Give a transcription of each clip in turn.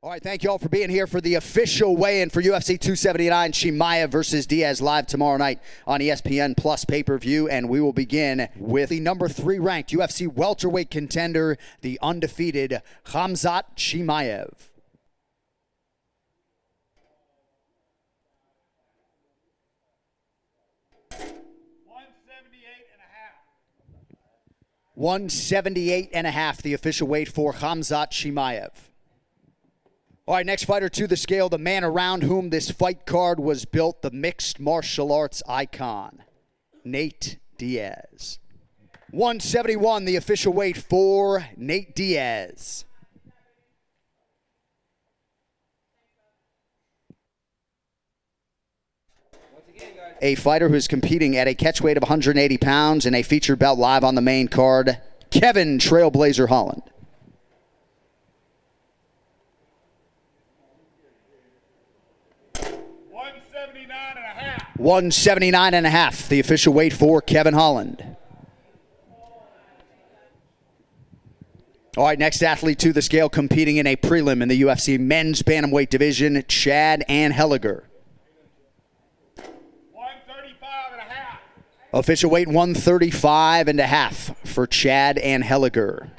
All right, thank you all for being here for the official weigh-in for UFC 279, Chimayev versus Diaz, live tomorrow night on ESPN Plus pay-per-view. And we will begin with the number 3 ranked UFC welterweight contender, the undefeated Hamzat Chimayev. $178.5, the official weight for Hamzat Chimayev. All right, next fighter to the scale, the man around whom this fight card was built, the mixed martial arts icon, Nate Diaz. 171, the official weight for Nate Diaz. A fighter who's competing at a catch weight of 180 pounds in a featured bout live on the main card, Kevin Trailblazer Holland. 179.5, the official weight for Kevin Holland. All right, next athlete to the scale competing in a prelim in the UFC men's bantamweight division, Chad Anheliger. 135.5. Official weight 135.5 for Chad Anheliger.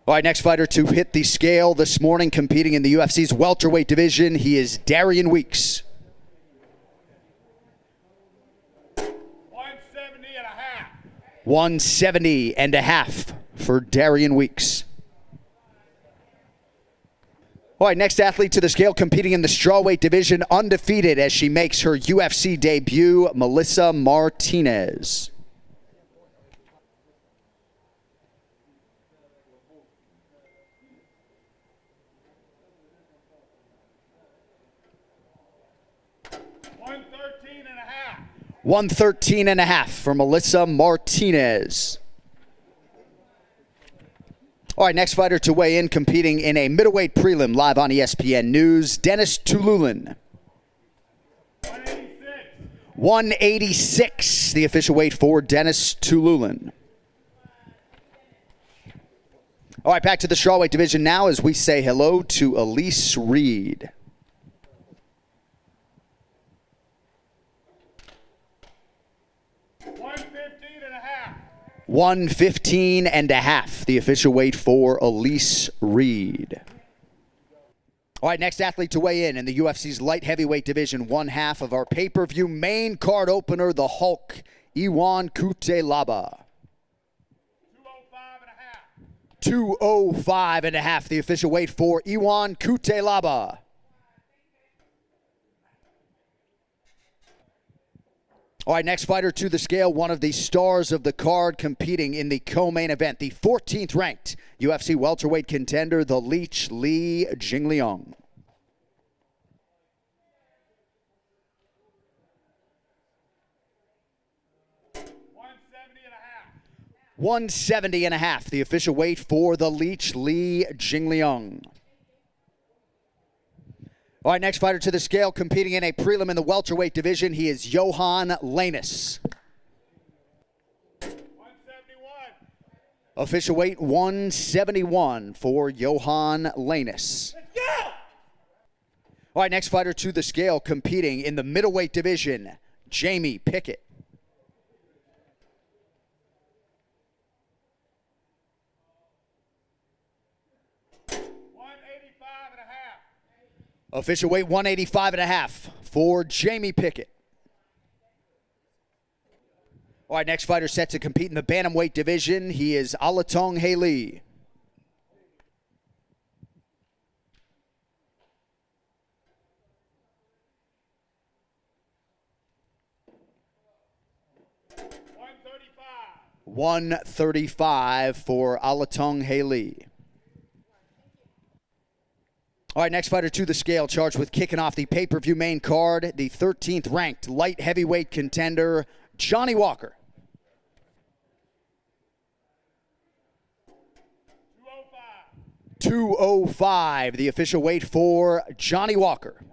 All right, next fighter to hit the scale this morning competing in the UFC's welterweight division, he is Darian Weeks. 170.5 for Darian Weeks. All right, next athlete to the scale competing in the strawweight division, undefeated as she makes her UFC debut, Melissa Martinez. 113.5 for Melissa Martinez. All right, next fighter to weigh in competing in a middleweight prelim live on ESPN News, Dennis Tululin. 186, the official weight for Dennis Tululin. All right, back to the strawweight division now as we say hello to Elise Reed. 115.5, the official weight for Elise Reed. All right, next athlete to weigh in the UFC's light heavyweight division, one half of our pay-per-view main card opener, the Hulk, Iwan Cutelaba. 205.5, the official weight for Iwan Cutelaba. All right, next fighter to the scale, one of the stars of the card competing in the co-main event, the 14th ranked UFC welterweight contender, the Leech Li Jingliang. 170.5, the official weight for the Leech Li Jingliang. All right, next fighter to the scale, competing in a prelim in the welterweight division, he is Johann Lanes. 171. Official weight 171 for Johann Lanes. Let's go! All right, next fighter to the scale, competing in the middleweight division, Jamie Pickett. 185.5. Official weight 185.5 for Jamie Pickett. All right, next fighter set to compete in the bantamweight division. He is Alatong Haley. 135 for Alatong Haley. All right, next fighter to the scale, charged with kicking off the pay-per-view main card, the 13th ranked light heavyweight contender, Johnny Walker. 205, the official weight for Johnny Walker.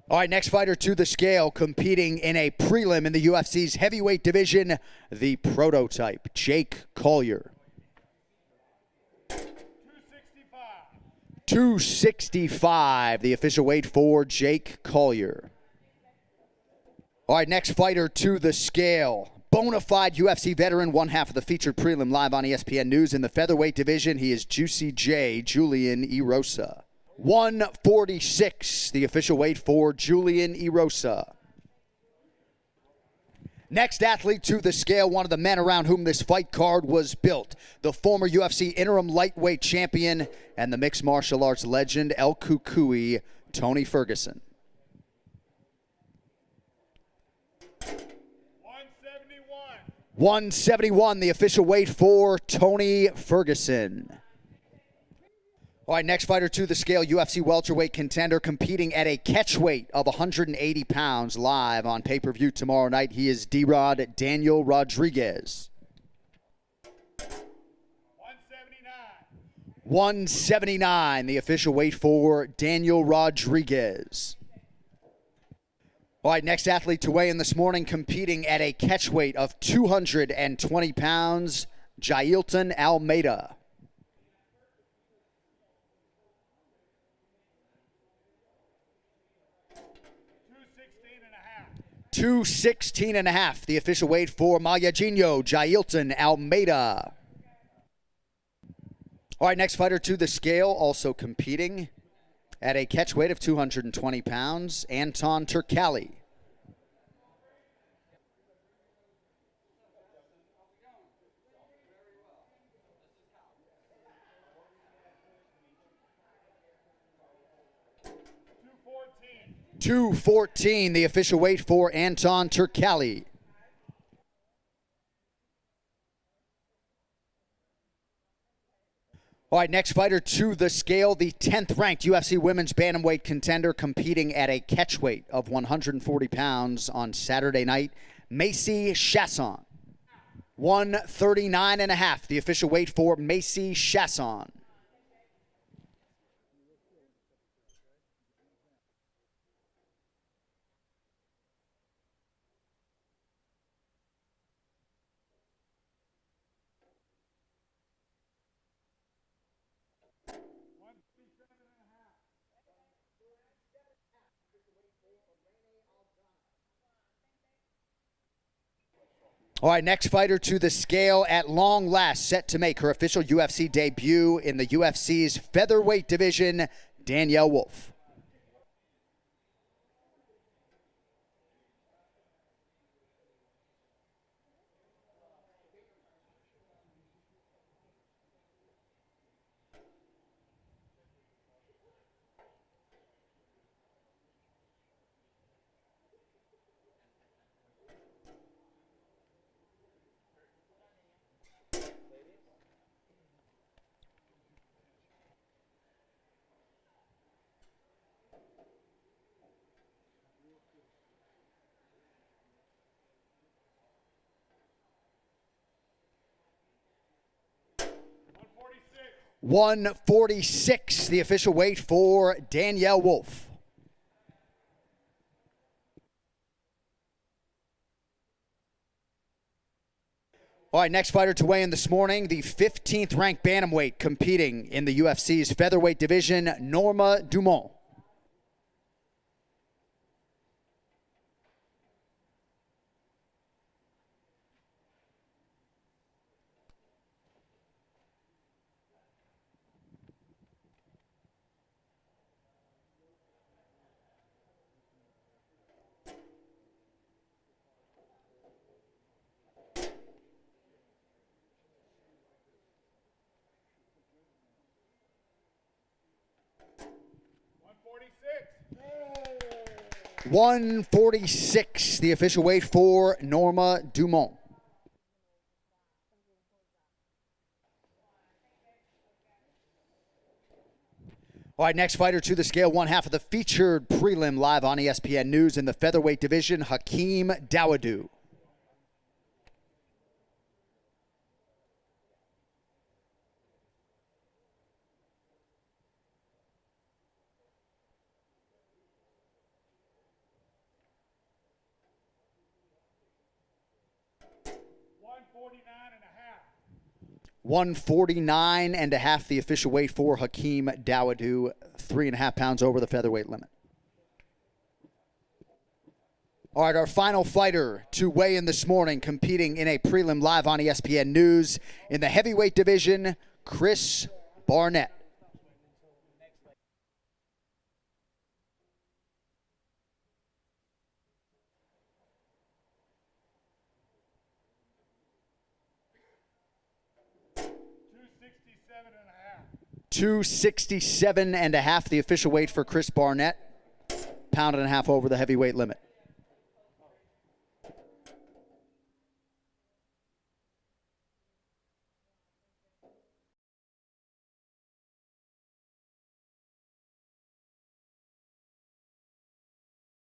All right, next fighter to the scale, competing in a prelim in the UFC's heavyweight division, the prototype, Jake Collier. 265, the official weight for Jake Collier. All right, next fighter to the scale. Bona fide UFC veteran, one half of the featured prelim live on ESPN News. In the featherweight division, he is Juicy J, Julian Erosa. 146, the official weight for Julian Erosa. Next athlete to the scale, one of the men around whom this fight card was built. The former UFC interim lightweight champion and the mixed martial arts legend El Cucuy, Tony Ferguson. 171, the official weight for Tony Ferguson. All right, next fighter to the scale, UFC welterweight contender competing at a catch weight of 180 pounds live on pay-per-view tomorrow night. He is D-Rod Daniel Rodriguez. 179, the official weight for Daniel Rodriguez. All right, next athlete to weigh in this morning competing at a catch weight of 220 pounds, Jaelton Almeida. 216 and a half, the official weight for Mayagino, Jaelton Almeida. All right, next fighter to the scale, also competing at a catch weight of 220 pounds, Anton Turkalj. 214, the official weight for Anton Turkalj. All right, next fighter to the scale, the 10th ranked UFC women's bantamweight contender competing at a catch weight of 140 pounds on Saturday night, Macy Chassan. 139 and a half, the official weight for Macy Chassan. All right, next fighter to the scale at long last, set to make her official UFC debut in the UFC's featherweight division, Danielle Wolfe. $146, the official weight for Danielle Wolfe. All right, next fighter to weigh in this morning, the 15th ranked bantamweight competing in the UFC's featherweight division, Norma Dumont. 146, the official weight for Norma Dumont. All right, next fighter to the scale, one half of the featured prelim live on ESPN News in the featherweight division, Hakeem Dawodu. 149 and a half, the official weight for Hakeem Dawodu, 3.5 pounds over the featherweight limit. All right, our final fighter to weigh in this morning, competing in a prelim live on ESPN News in the heavyweight division, Chris Barnett. $267.5, the official weight for Chris Barnett, 1.5 pounds over the heavyweight limit.